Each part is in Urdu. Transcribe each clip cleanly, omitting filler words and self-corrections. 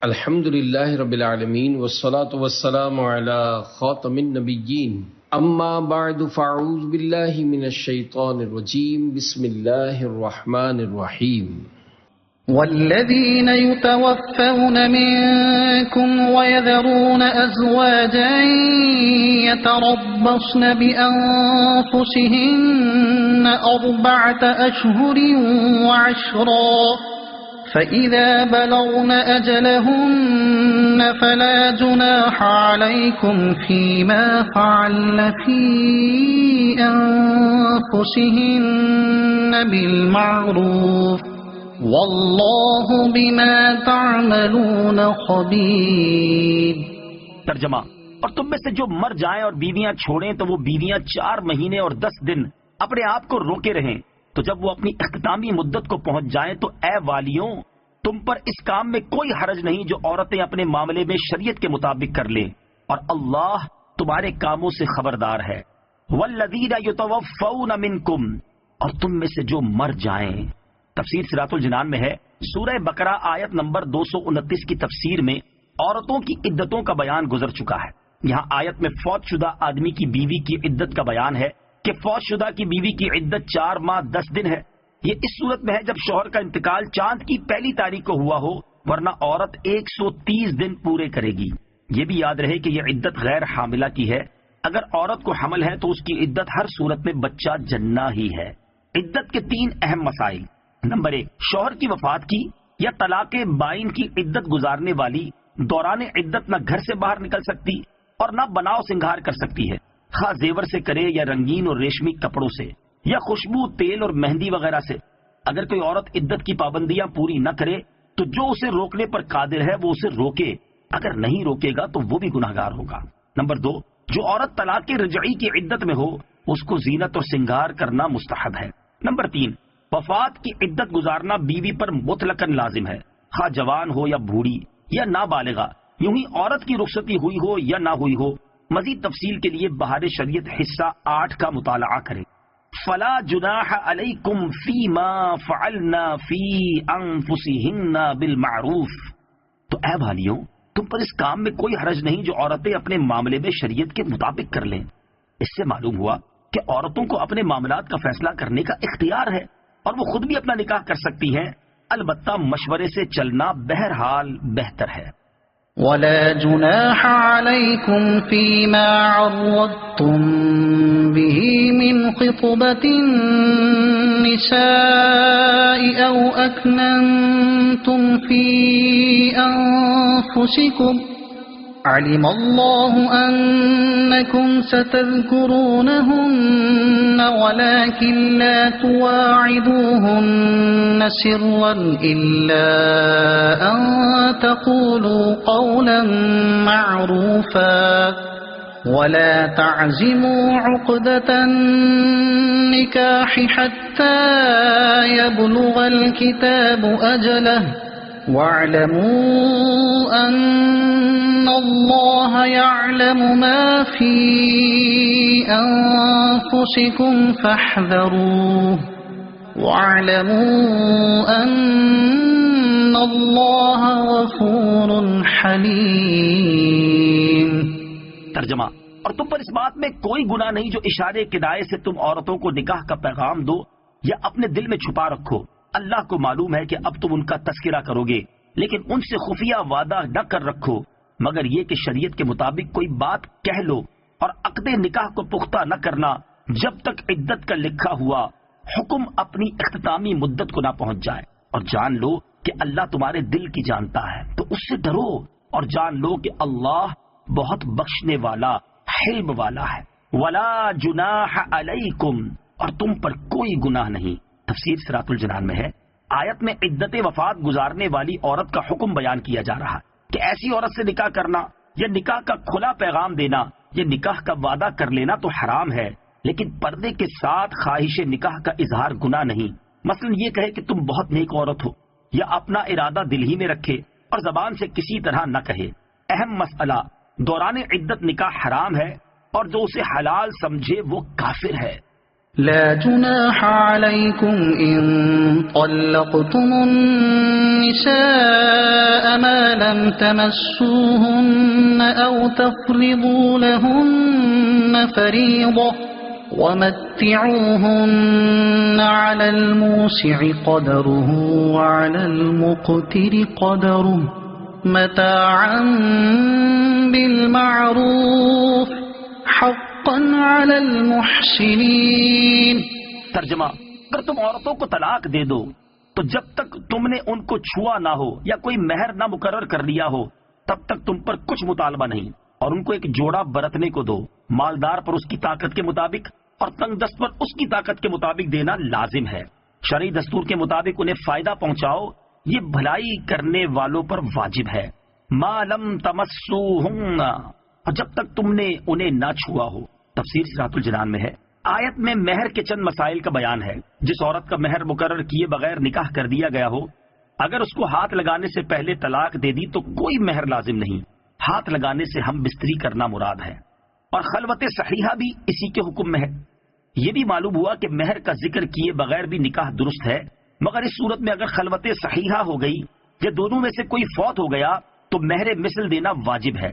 الحمد للہ رب العالمین والصلاة والسلام علی خاتم النبیین اما بعد فاعوذ باللہ من الشیطان الرجیم بسم اللہ الرحمن الرحیم والذین یتوفون منکم ویذرون ازواجا یتربصن بانفسهن 4 اشہر وعشرا فَإِذَا بَلَغْنَ أَجَلَهُنَّ فَلَا جُنَاحَ عَلَيْكُمْ فِيمَا فَعَلْنَ فِي أَنفُسِهِنَّ بِالْمَعْرُوفِ وَاللَّهُ بِمَا تَعْمَلُونَ خَبِيرٌ۔ ترجمہ: اور تم میں سے جو مر جائیں اور بیویاں چھوڑیں تو وہ بیویاں 4 مہینے اور 10 دن اپنے آپ کو روکے رہیں، تو جب وہ اپنی اختتامی مدت کو پہنچ جائیں تو اے والیوں، تم پر اس کام میں کوئی حرج نہیں جو عورتیں اپنے معاملے میں شریعت کے مطابق کر لیں، اور اللہ تمہارے کاموں سے خبردار ہے۔ والذین یتوفون منکم، اور تم میں سے جو مر جائیں۔ تفسیر صراط الجنان میں ہے، سورہ بقرہ آیت نمبر 229 کی تفسیر میں عورتوں کی عدتوں کا بیان گزر چکا ہے۔ یہاں آیت میں فوت شدہ آدمی کی بیوی کی عدت کا بیان ہے کہ فوت شدہ کی بیوی کی عدت 4 ماہ 10 دن ہے۔ یہ اس صورت میں ہے جب شوہر کا انتقال چاند کی پہلی تاریخ کو ہوا ہو، ورنہ عورت 130 دن پورے کرے گی۔ یہ بھی یاد رہے کہ یہ عدت غیر حاملہ کی ہے۔ اگر عورت کو حمل ہے تو اس کی عدت ہر صورت میں بچہ جننا ہی ہے۔ عدت کے 3 اہم مسائل۔ نمبر 1، شوہر کی وفات کی یا طلاق بائن کی عدت گزارنے والی دوران عدت نہ گھر سے باہر نکل سکتی اور نہ بناؤ سنگھار کر سکتی ہے، خواہ زیور سے کرے یا رنگین اور ریشمی کپڑوں سے یا خوشبو، تیل اور مہندی وغیرہ سے۔ اگر کوئی عورت عدت کی پابندیاں پوری نہ کرے تو جو اسے روکنے پر قادر ہے وہ اسے روکے، اگر نہیں روکے گا تو وہ بھی گناہگار ہوگا۔ نمبر 2، جو عورت طلاق رجعی کی عدت میں ہو اس کو زینت اور سنگار کرنا مستحب ہے۔ نمبر 3، وفات کی عدت گزارنا بیوی پر مطلقاً لازم ہے، خواہ جوان ہو یا بوڑھی یا نابالغہ، یوں ہی عورت کی رخصتی ہوئی ہو یا نہ ہوئی ہو۔ مزید تفصیل کے لیے بہار شریعت حصہ 8 کا مطالعہ کریں۔ فلا جناح علیکم فیما فعلنا فی انفسہن بالمعروف، تو اے بھائیوں تم پر اس کام میں کوئی حرج نہیں جو عورتیں اپنے معاملے میں شریعت کے مطابق کر لیں۔ اس سے معلوم ہوا کہ عورتوں کو اپنے معاملات کا فیصلہ کرنے کا اختیار ہے اور وہ خود بھی اپنا نکاح کر سکتی ہیں، البتہ مشورے سے چلنا بہرحال بہتر ہے۔ ولا جناح عليكم فيما عرضتم به من خطبة النساء أو أكننتم في أنفسكم علم الله أنكم ستذكرونهن ولكن لا تواعدوهن سرا إلا أن تقولوا قولا معروفا ولا تعزموا عقدة النكاح حتى يبلغ الكتاب أجله واعلموا أن الله يعلم ما في أنفسكم فاحذروه واعلموا أن الله غفور حليم۔ ترجمہ: اور تم پر اس بات میں کوئی گناہ نہیں جو اشارے کنایے سے تم عورتوں کو نکاح کا پیغام دو یا اپنے دل میں چھپا رکھو۔ اللہ کو معلوم ہے کہ اب تم ان کا تذکرہ کرو گے، لیکن ان سے خفیہ وعدہ نہ کر رکھو مگر یہ کہ شریعت کے مطابق کوئی بات کہہ لو، اور عقد نکاح کو پختہ نہ کرنا جب تک عدت کا لکھا ہوا حکم اپنی اختتامی مدت کو نہ پہنچ جائے، اور جان لو کہ اللہ تمہارے دل کی جانتا ہے تو اس سے ڈرو، اور جان لو کہ اللہ بہت بخشنے والا حلم والا ہے۔ ولا جناح علیکم، اور تم پر کوئی گناہ نہیں۔ تفسیر صراط الجنان میں ہے، آیت میں عدت وفات گزارنے والی عورت کا حکم بیان کیا جا رہا ہے کہ ایسی عورت سے نکاح کرنا یا نکاح کا کھلا پیغام دینا یا نکاح کا وعدہ کر لینا تو حرام ہے، لیکن پردے کے ساتھ خواہش نکاح کا اظہار گناہ نہیں۔ مثلا یہ کہے کہ تم بہت نیک عورت ہو، یا اپنا ارادہ دل ہی میں رکھے اور زبان سے کسی طرح نہ کہے۔ اہم مسئلہ، دوران عدت نکاح حرام ہے اور جو اسے حلال سمجھے وہ کافر ہے۔ لا جناح عليكم إن طلقتم النساء ما لم تمسوهن أو تفرضوا لهن فريضة ومتعوهن على الموسع قدره وعلى المقتر قدره متاعا بالمعروف حقا على المحسنين. ترجمہ: اگر تم عورتوں کو طلاق دے دو تو جب تک تم نے ان کو چھوا نہ ہو یا کوئی مہر نہ مقرر کر لیا ہو تب تک تم پر کچھ مطالبہ نہیں، اور ان کو ایک جوڑا برتنے کو دو. مالدار پر اس کی طاقت کے مطابق اور تنگ دست پر اس کی طاقت کے مطابق دینا لازم ہے. شرعی دستور کے مطابق انہیں فائدہ پہنچاؤ، یہ بھلائی کرنے والوں پر واجب ہے. ما لم تمسوہن، اور جب تک تم نے انہیں نہ چھوا ہو. تفسیر صراط الجنان میں ہے. آیت میں مہر کے چند مسائل کا بیان ہے. جس عورت کا مہر مقرر کیے بغیر نکاح کر دیا گیا ہو، اگر اس کو ہاتھ لگانے سے پہلے طلاق دے دی تو کوئی مہر لازم نہیں. ہاتھ لگانے سے ہم بستری کرنا مراد ہے، اور خلوت صحیحہ بھی اسی کے حکم میں ہے. یہ بھی معلوم ہوا کہ مہر کا ذکر کیے بغیر بھی نکاح درست ہے، مگر اس صورت میں اگر خلوت صحیحہ ہو گئی یا دونوں میں سے کوئی فوت ہو گیا تو مہر مثل دینا واجب ہے،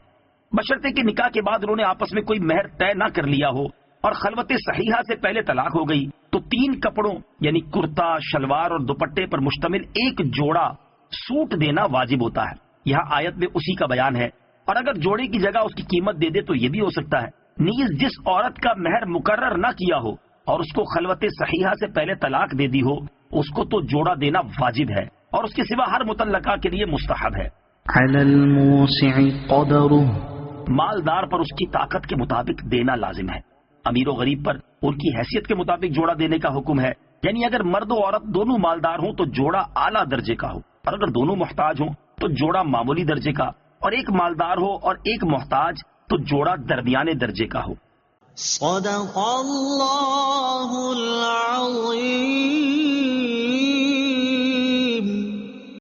بشرطے کہ نکاح کے بعد انہوں نے آپس میں کوئی مہر طے نہ کر لیا ہو اور خلوت صحیحہ سے پہلے طلاق ہو گئی تو 3 کپڑوں یعنی کرتا، شلوار اور دوپٹے پر مشتمل ایک جوڑا سوٹ دینا واجب ہوتا ہے. یہاں آیت میں اسی کا بیان ہے. اور اگر جوڑے کی جگہ اس کی قیمت دے دے تو یہ بھی ہو سکتا ہے. نیز جس عورت کا مہر مقرر نہ کیا ہو اور اس کو خلوت صحیحہ سے پہلے طلاق دے دی ہو اس کو تو جوڑا دینا واجب ہے، اور اس کے سوا ہر مطلقہ کے لیے مستحب ہے. علی الموسع قدرہ، مالدار پر اس کی طاقت کے مطابق دینا لازم ہے. امیر و غریب پر ان کی حیثیت کے مطابق جوڑا دینے کا حکم ہے. یعنی اگر مرد و عورت دونوں مالدار ہوں تو جوڑا اعلیٰ درجے کا ہو، اور اگر دونوں محتاج ہوں تو جوڑا معمولی درجے کا، اور ایک مالدار ہو اور ایک محتاج تو جوڑا درمیانے درجے کا ہو. صدق اللہ العظیم.